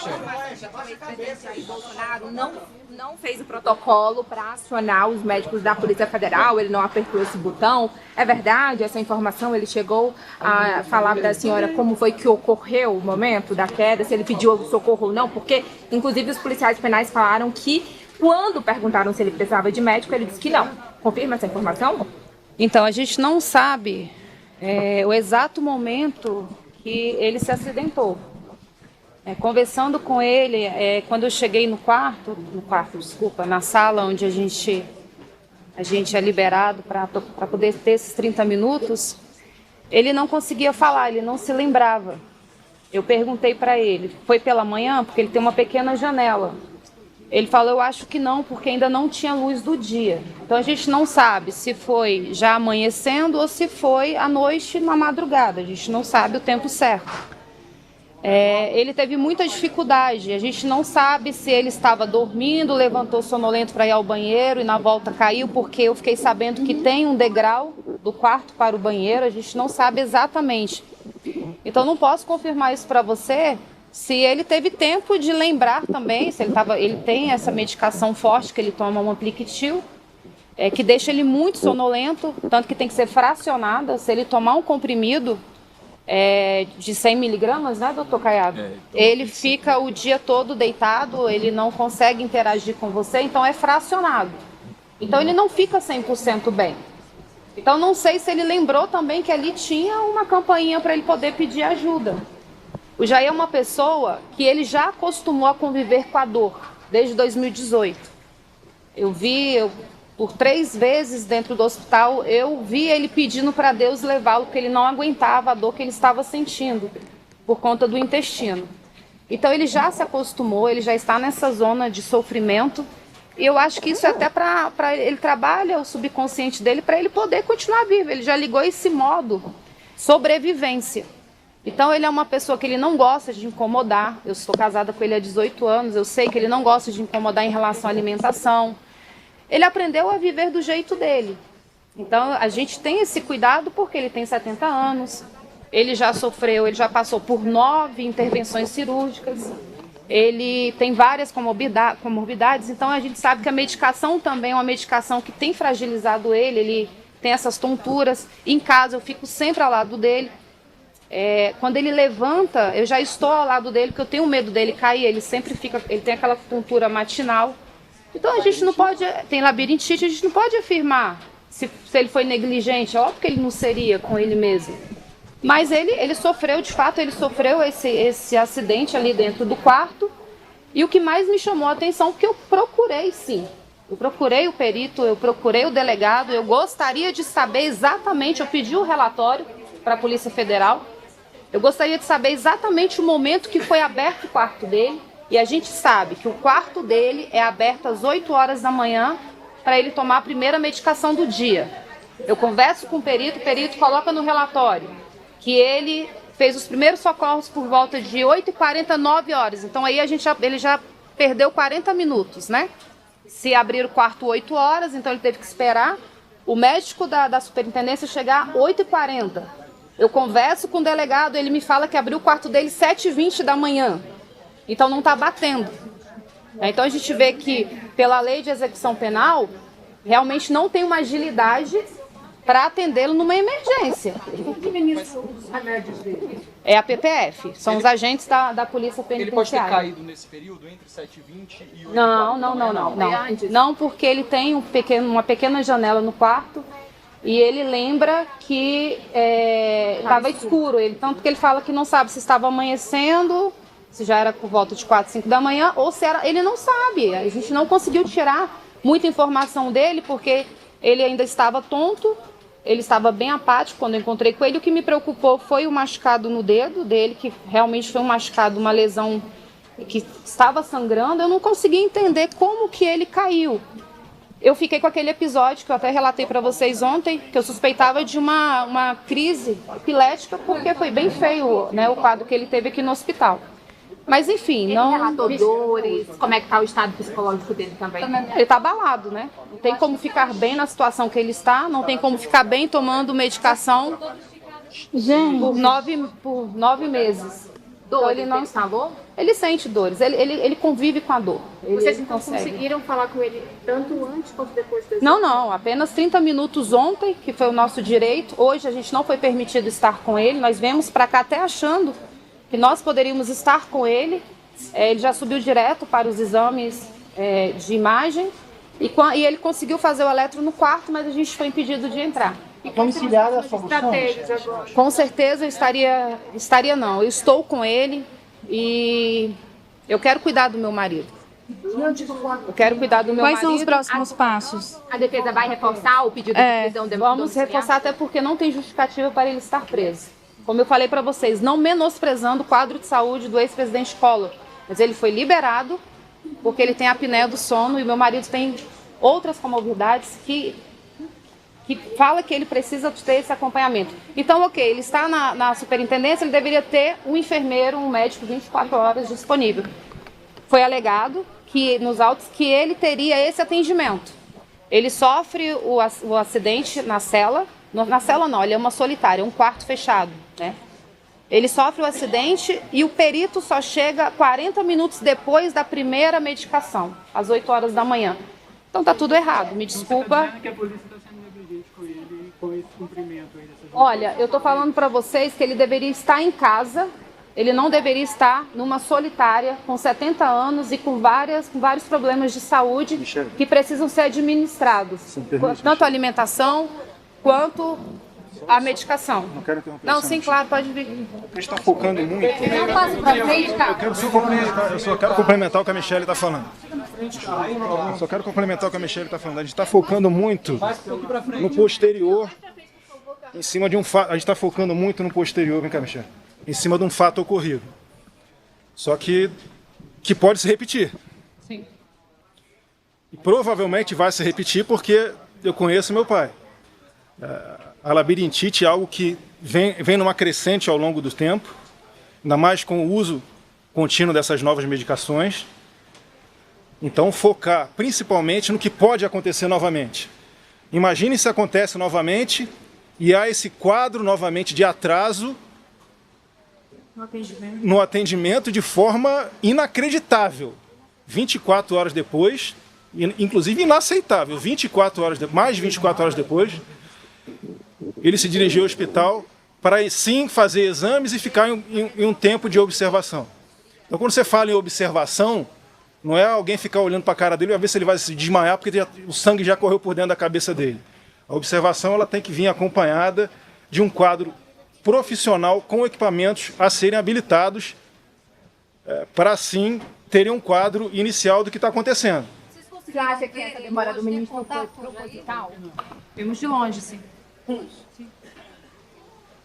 Cristiane. Bolsonaro não fez o protocolo para acionar os médicos da Polícia Federal, ele não apertou esse botão. É verdade essa informação? Ele chegou a falar para a senhora como foi que ocorreu o momento da queda, se ele pediu socorro ou não? Porque, inclusive, os policiais penais falaram que, quando perguntaram se ele precisava de médico, ele disse que não. Confirma essa informação? Então, a gente não sabe o exato momento que ele se acidentou. Conversando com ele, quando eu cheguei na sala onde a gente é liberado para poder ter esses 30 minutos, ele não conseguia falar, ele não se lembrava. Eu perguntei para ele, foi pela manhã? Porque ele tem uma pequena janela. Ele falou, eu acho que não, porque ainda não tinha luz do dia. Então a gente não sabe se foi já amanhecendo ou se foi à noite, na madrugada. A gente não sabe o tempo certo. Ele teve muita dificuldade, a gente não sabe se ele estava dormindo, levantou sonolento para ir ao banheiro e na volta caiu, porque eu fiquei sabendo que tem um degrau do quarto para o banheiro, a gente não sabe exatamente. Então não posso confirmar isso para você, se ele teve tempo de lembrar também, se ele tem essa medicação forte que ele toma, um Ampliquitil, que deixa ele muito sonolento, tanto que tem que ser fracionada. Se ele tomar um comprimido de 100 miligramas, né, doutor Caiado? Ele fica o dia todo deitado, ele não consegue interagir com você, então é fracionado. Então ele não fica 100% bem. Então não sei se ele lembrou também que ali tinha uma campainha para ele poder pedir ajuda. O Jair é uma pessoa que ele já acostumou a conviver com a dor, desde 2018. Por 3 vezes dentro do hospital, eu vi ele pedindo para Deus levá-lo, porque ele não aguentava a dor que ele estava sentindo, por conta do intestino. Então ele já se acostumou, ele já está nessa zona de sofrimento, e eu acho que isso é até ele trabalha o subconsciente dele para ele poder continuar vivo. Ele já ligou esse modo sobrevivência. Então ele é uma pessoa que ele não gosta de incomodar. Eu estou casada com ele há 18 anos, eu sei que ele não gosta de incomodar em relação à alimentação. Ele aprendeu a viver do jeito dele. Então a gente tem esse cuidado porque ele tem 70 anos, ele já passou por 9 intervenções cirúrgicas, ele tem várias comorbidades, então a gente sabe que a medicação também é uma medicação que tem fragilizado ele tem essas tonturas. Em casa eu fico sempre ao lado dele. Quando ele levanta, eu já estou ao lado dele, porque eu tenho medo dele cair, ele tem aquela tontura matinal. Então a gente não pode, tem labirintite, a gente não pode afirmar se ele foi negligente, é óbvio que ele não seria com ele mesmo. Mas ele sofreu, de fato, esse acidente ali dentro do quarto. E o que mais me chamou a atenção, porque eu procurei sim, eu procurei o perito, eu procurei o delegado, eu gostaria de saber exatamente, eu pedi o relatório para a Polícia Federal, eu gostaria de saber exatamente o momento que foi aberto o quarto dele. E a gente sabe que o quarto dele é aberto às 8 horas da manhã para ele tomar a primeira medicação do dia. Eu converso com o perito coloca no relatório que ele fez os primeiros socorros por volta de 8h40, 9 horas. Então aí ele já perdeu 40 minutos, né? Se abrir o quarto 8 horas, então ele teve que esperar o médico da superintendência chegar 8h40. Eu converso com o delegado, ele me fala que abriu o quarto dele 7h20 da manhã. Então não está batendo. Então a gente vê que, pela lei de execução penal, realmente não tem uma agilidade para atendê-lo numa emergência. O que ministra os remédios dele? É a PPF, são os agentes da Polícia Penitenciária. Ele pode ter caído nesse período, entre 7h20 e 8h40? Não. Não, porque ele tem uma pequena janela no quarto e ele lembra que estava escuro. Tanto que ele fala que não sabe se estava amanhecendo, se já era por volta de 4, 5 da manhã, ou se era... Ele não sabe. A gente não conseguiu tirar muita informação dele, porque ele ainda estava tonto, ele estava bem apático quando eu encontrei com ele. O que me preocupou foi o machucado no dedo dele, que realmente foi um machucado, uma lesão que estava sangrando. Eu não consegui entender como que ele caiu. Eu fiquei com aquele episódio que eu até relatei para vocês ontem, que eu suspeitava de uma crise epilética, porque foi bem feio, né, o quadro que ele teve aqui no hospital. Mas enfim, não... Ele relatou dores, como é que está o estado psicológico dele também? Ele está abalado, né? Não tem como ficar bem na situação que ele está, não tem como ficar bem tomando medicação por 9 meses. Dores, ele não ele falou? Ele sente dores, ele convive com a dor. Vocês Ele então consegue. conseguiram falar com ele tanto antes quanto depois do exame? Não, apenas 30 minutos ontem, que foi o nosso direito. Hoje a gente não foi permitido estar com ele. Nós viemos para cá até achando que nós poderíamos estar com ele. Ele já subiu direto para os exames de imagem e ele conseguiu fazer o eletro no quarto, mas a gente foi impedido de entrar. Domiciliar é a solução? Com certeza eu estaria não. Eu estou com ele e eu quero cuidar do meu marido. Eu quero cuidar do meu Quais marido. são os próximos passos? A defesa vai reforçar o pedido de prisão Vamos domiciliar? reforçar até porque não tem justificativa para ele estar preso. Como eu falei para vocês, não menosprezando o quadro de saúde do ex-presidente Collor, mas ele foi liberado porque ele tem apneia do sono e meu marido tem outras comorbidades que fala que ele precisa ter esse acompanhamento. Então, ok, ele está na superintendência, ele deveria ter um enfermeiro, um médico 24 horas disponível. Foi alegado que nos autos que ele teria esse atendimento. Ele sofre o acidente na cela não, ele é uma solitária, um quarto fechado, né? Ele sofre o acidente e o perito só chega 40 minutos depois da primeira medicação, às 8 horas da manhã. Então tá tudo errado, me desculpa. Que a polícia está sendo negligente com ele e com esse cumprimento aí dessas... Olha, eu tô falando para vocês que ele deveria estar em casa, ele não deveria estar numa solitária com 70 anos e com vários problemas de saúde que precisam ser administrados. Tanto a alimentação quanto a medicação. Não quero interromper. Não, sim, claro, pode vir. A gente está focando muito. Não passe pra frente, cara. Eu só quero complementar o que a Michelle está falando. Eu só quero complementar o que a Michelle está falando. A gente está focando muito no posterior, em cima de um fato. A gente está focando muito no posterior, vem cá, Michelle, em cima de um fato ocorrido. Só que pode se repetir. Sim. E provavelmente vai se repetir porque eu conheço meu pai. A labirintite é algo que vem numa crescente ao longo do tempo, ainda mais com o uso contínuo dessas novas medicações. Então, focar principalmente no que pode acontecer novamente. Imagine se acontece novamente e há esse quadro novamente de atraso no atendimento de forma inacreditável. 24 horas depois, inclusive inaceitável, mais de 24 horas depois, ele se dirigiu ao hospital para sim fazer exames e ficar em um tempo de observação. Então, quando você fala em observação, não é alguém ficar olhando para a cara dele e ver se ele vai se desmaiar porque o sangue já correu por dentro da cabeça dele. A observação ela tem que vir acompanhada de um quadro profissional com equipamentos a serem habilitados para assim terem um quadro inicial do que está acontecendo. Você acha que essa demora do ministro foi proposital? Vimos de longe, sim. O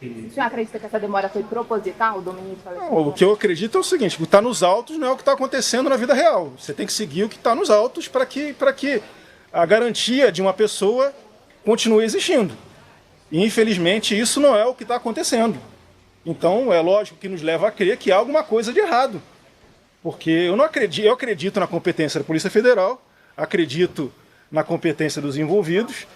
senhor acredita que essa demora foi proposital do ministro Alexandre? O que eu acredito é o seguinte, o que está nos autos não é o que está acontecendo na vida real. Você tem que seguir o que está nos autos para que a garantia de uma pessoa continue existindo. E, infelizmente, isso não é o que está acontecendo. Então, é lógico que nos leva a crer que há alguma coisa de errado. Porque eu acredito na competência da Polícia Federal, acredito na competência dos envolvidos,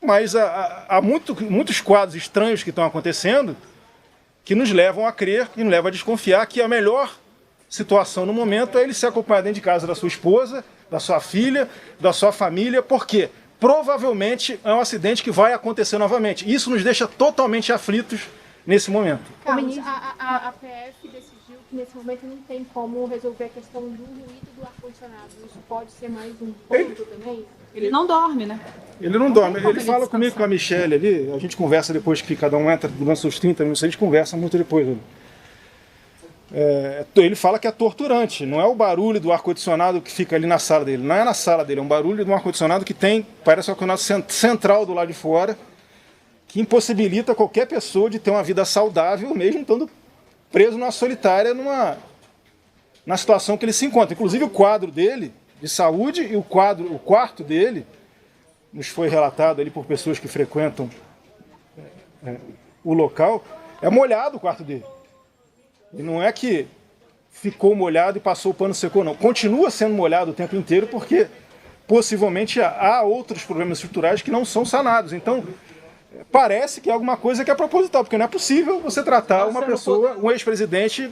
mas há muitos quadros estranhos que estão acontecendo que nos levam a crer e nos levam a desconfiar que a melhor situação no momento é ele se acompanhar dentro de casa da sua esposa, da sua filha, da sua família, porque provavelmente é um acidente que vai acontecer novamente. Isso nos deixa totalmente aflitos nesse momento. Carlos, a PF decidiu que nesse momento não tem como resolver a questão do ruído do ar-condicionado. Isso pode ser mais um ponto também? Ele não dorme, né? Ele não dorme. Ele fala comigo, com a Michelle ali, a gente conversa depois que cada um entra durante seus 30 minutos, a gente conversa muito depois. Ele fala que é torturante, não é o barulho do ar-condicionado que fica ali na sala dele, não é na sala dele, é um barulho do ar-condicionado que parece um ar-condicionado central do lado de fora, que impossibilita qualquer pessoa de ter uma vida saudável, mesmo estando preso numa solitária, na situação que ele se encontra. Inclusive o quadro dele, de saúde, e o quarto dele, nos foi relatado ali por pessoas que frequentam o local, é molhado o quarto dele. E não é que ficou molhado e passou o pano secou, não. Continua sendo molhado o tempo inteiro porque possivelmente há outros problemas estruturais que não são sanados. Então, parece que é alguma coisa que é proposital, porque não é possível você tratar uma pessoa, um ex-presidente,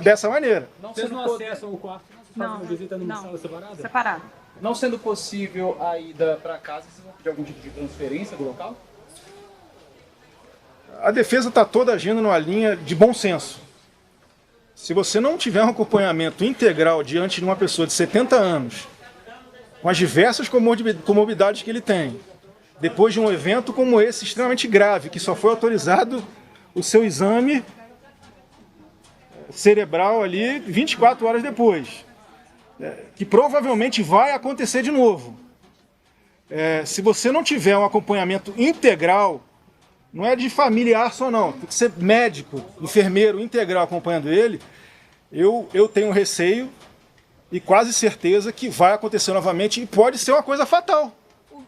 dessa maneira. Vocês não acessam o quarto? Vocês fazem uma visita numa sala separada? Separado. Não sendo possível a ida para casa, vocês vão pedir algum tipo de transferência do local? A defesa está toda agindo numa linha de bom senso. Se você não tiver um acompanhamento integral diante de uma pessoa de 70 anos, com as diversas comorbidades que ele tem, depois de um evento como esse, extremamente grave, que só foi autorizado o seu exame cerebral ali 24 horas depois, que provavelmente vai acontecer de novo. Se você não tiver um acompanhamento integral, não é de familiar só não, tem que ser médico, enfermeiro integral acompanhando ele, eu tenho receio e quase certeza que vai acontecer novamente e pode ser uma coisa fatal.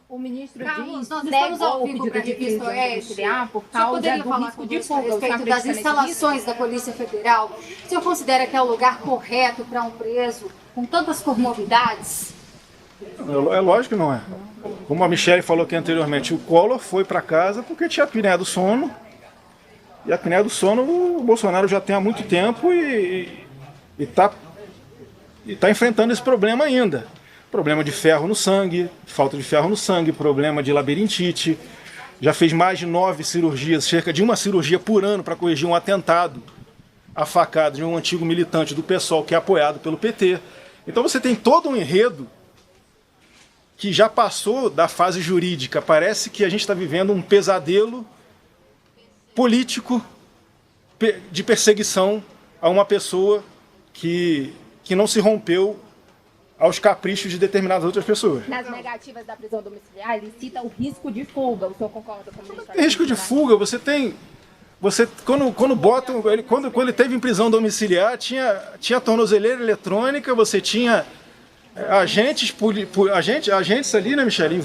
O ministro Carlos, diz nós que estamos ao negou o vivo pedido para a de revista prisão Oeste. domiciliar por O senhor causa poderia do falar risco de conosco a fuga. O senhor respeito acredita das nesse instalações da Polícia Federal? O senhor considera que é o lugar correto para um preso com tantas comorbidades? É lógico que não é. Como a Michele falou aqui anteriormente, o Collor foi para casa porque tinha apneia do sono. E a apneia do sono o Bolsonaro já tem há muito tempo e está enfrentando esse problema ainda. Problema de ferro no sangue, falta de ferro no sangue, problema de labirintite. Já fez mais de 9 cirurgias, cerca de uma cirurgia por ano para corrigir um atentado à facada de um antigo militante do PSOL que é apoiado pelo PT. Então você tem todo um enredo que já passou da fase jurídica. Parece que a gente está vivendo um pesadelo político de perseguição a uma pessoa que não se rompeu aos caprichos de determinadas outras pessoas. Nas negativas da prisão domiciliar, ele cita o risco de fuga. O senhor concorda com isso? Risco de fuga, quando ele teve em prisão domiciliar, tinha tornozeleira eletrônica, você tinha agentes ali, né, Michele?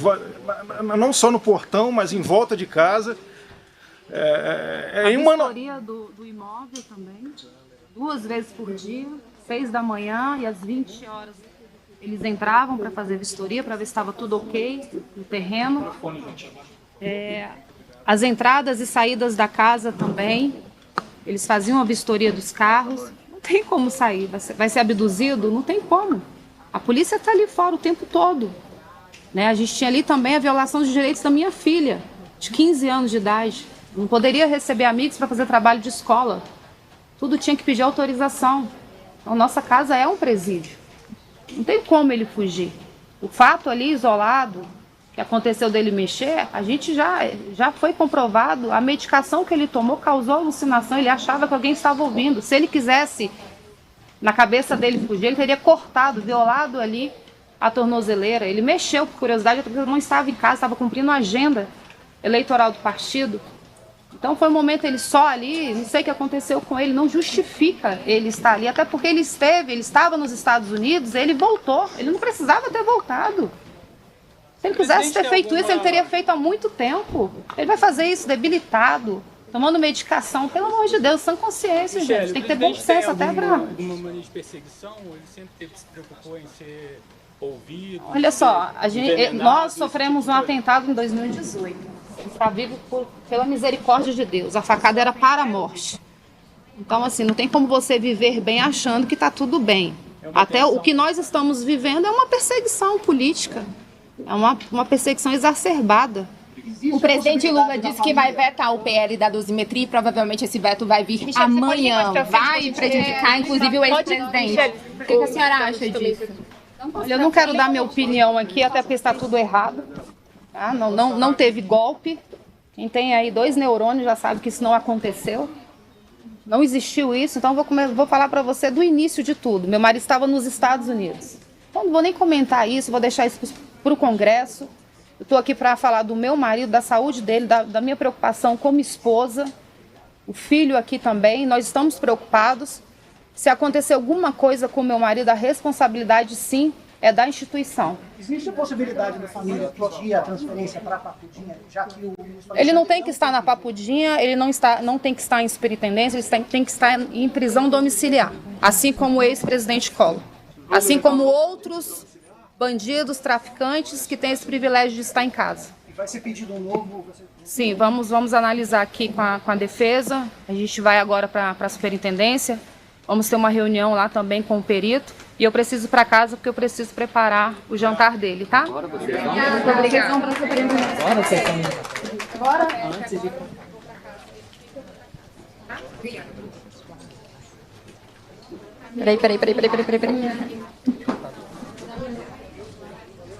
Não só no portão, mas em volta de casa. A vistoria do imóvel também, 2 vezes por dia, 6 da manhã e às 20 horas. Eles entravam para fazer vistoria, para ver se estava tudo ok no terreno. As entradas e saídas da casa também, eles faziam a vistoria dos carros. Não tem como sair, vai ser abduzido? Não tem como. A polícia está ali fora o tempo todo. Né? A gente tinha ali também a violação dos direitos da minha filha, de 15 anos de idade. Não poderia receber amigos para fazer trabalho de escola. Tudo tinha que pedir autorização. Então, nossa casa é um presídio. Não tem como ele fugir. O fato ali isolado, que aconteceu dele mexer, a gente já foi comprovado, a medicação que ele tomou causou alucinação, ele achava que alguém estava ouvindo. Se ele quisesse, na cabeça dele fugir, ele teria cortado, violado ali a tornozeleira. Ele mexeu, por curiosidade, porque eu não estava em casa, estava cumprindo a agenda eleitoral do partido. Então foi um momento ele só ali, não sei o que aconteceu com ele, não justifica ele estar ali, até porque ele estava nos Estados Unidos, ele voltou, ele não precisava ter voltado. Se ele quisesse ter feito isso, ele teria feito há muito tempo. Ele vai fazer isso debilitado, tomando medicação, pelo amor de Deus, sem consciência, Michele, gente. Tem que ter bom senso até para... alguma mania de perseguição? Ou ele sempre se preocupou em ser ouvido? Olha só, nós sofremos um atentado em 2018. Está vivo pela misericórdia de Deus. A facada era para a morte. Então, assim, não tem como você viver bem achando que está tudo bem. Até o que nós estamos vivendo é uma perseguição política. É uma perseguição exacerbada. O presidente Lula disse que vai vetar o PL da dosimetria e provavelmente esse veto vai vir amanhã. Vai prejudicar, inclusive, o ex-presidente. O que a senhora acha disso? Olha, eu não quero dar minha opinião aqui, até porque está tudo errado. Ah, não teve golpe. Quem tem aí 2 neurônios já sabe que isso não aconteceu. Não existiu isso. Então vou falar para você do início de tudo. Meu marido estava nos Estados Unidos. Então não vou nem comentar isso, vou deixar isso para o Congresso. Eu estou aqui para falar do meu marido, da saúde dele, da minha preocupação como esposa. O filho aqui também. Nós estamos preocupados. Se acontecer alguma coisa com meu marido, a responsabilidade sim é da instituição. Existe a possibilidade da família pedir a transferência para a Papudinha, já que o ministro... Ele não tem que estar na Papudinha, ele não tem que estar em superintendência, ele tem que estar em prisão domiciliar, assim como o ex-presidente Collor. Assim como outros bandidos, traficantes que têm esse privilégio de estar em casa. Vai ser pedido um novo? Sim, vamos analisar aqui com a defesa. A gente vai agora para a superintendência. Vamos ter uma reunião lá também com o perito. E eu preciso ir para casa porque eu preciso preparar o jantar dele, tá? Muito obrigada. Peraí.